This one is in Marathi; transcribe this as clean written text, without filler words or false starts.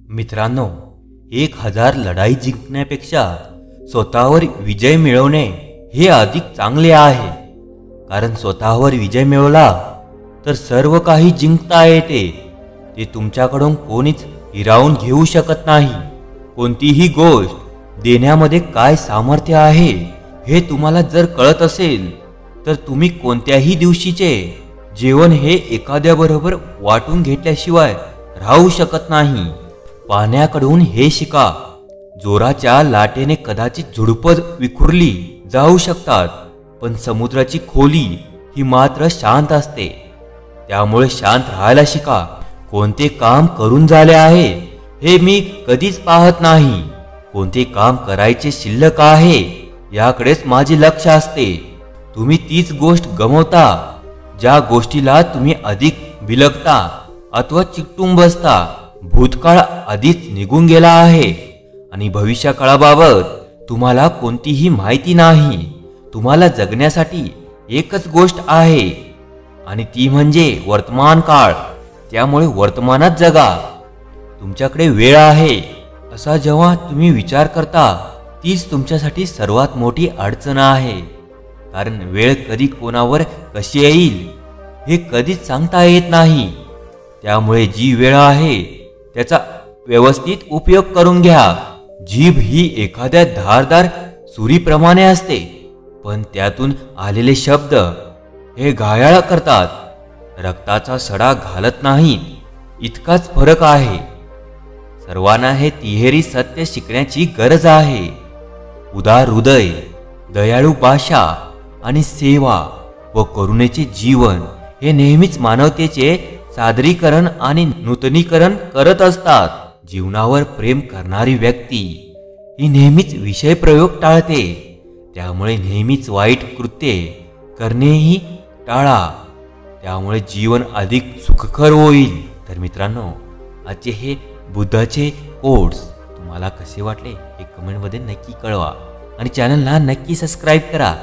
मित्रांनो, 1000 लढाई जिंकण्यापेक्षा स्वतःवर विजय मिळवणे हे अधिक चांगले आहे. कारण स्वतःवर विजय मिळवला तर सर्व काही जिंकता येते. ते तुमच्याकडून कोणीच हिरावून घेऊ शकत नाही. कोणतीही गोष्ट देण्यामध्ये काय सामर्थ्य आहे हे तुम्हाला जर कळत असेल तर तुम्ही कोणत्याही दिवशीचे जेवण हे एखाद्याबरोबर वाटून घेतल्याशिवाय राहू शकत नाही. पाण्याकडून हे शिका. जोराच्या लाटेने कदाचित झुडपं विखुरली जाऊ शकतात, पण समुद्राची खोली ही मात्र शांत असते. त्यामुळे शांत राहायला शिका. कोणते काम करून झाले आहे हे मी कधीच पाहत नाही. कोणते काम करायचे शिल्लक आहे याकडेच माझे लक्ष असते. तुम्ही तीच गोष्ट गमावता ज्या गोष्टीला तुम्ही अधिक बिलगता अथवा चिकटून बसता. भूतकाळ आधीच निघून गेला आहे आणि भविष्यकाळाबाबत तुम्हाला कोणतीही माहिती नाही. तुम्हाला जगण्यासाठी एकच गोष्ट आहे आणि ती म्हणजे वर्तमान काळ. त्यामुळे वर्तमानात जगा. तुमच्याकडे वेळ आहे असा जेव्हा तुम्ही विचार करता तीच तुमच्यासाठी सर्वात मोठी अडचण आहे. कारण वेळ कधी कोणावर कशी येईल हे कधीच सांगता येत नाही. त्यामुळे जी वेळ आहे त्याचा व्यवस्थित उपयोग करून घ्या. जीभ ही एखाद्या धारदार सुरीप्रमाणे असते, पण त्यातून आलेले शब्द हे घायाळ करतात. रक्ताचा सडा घालत नाही इतकाच फरक आहे. सर्वांना हे तिहेरी सत्य शिकण्याची गरज आहे. उदार हृदय, दयाळू भाषा आणि सेवा व करुणेचे जीवन हे नेहमीच मानवतेचे सादरीकरण आणि नूतनीकरण करत असतात. जीवनावर प्रेम करणारी व्यक्ती ही नेहमीच विषय प्रयोग टाळते. त्यामुळे नेहमीच वाईट कृत्ये करणेही टाळा. त्यामुळे जीवन अधिक सुखकर होईल. तर मित्रांनो, आजचे हे बुद्धाचे कोट्स तुम्हाला कसे वाटले हे कमेंटमध्ये नक्की कळवा आणि चॅनलला नक्की सबस्क्राईब करा.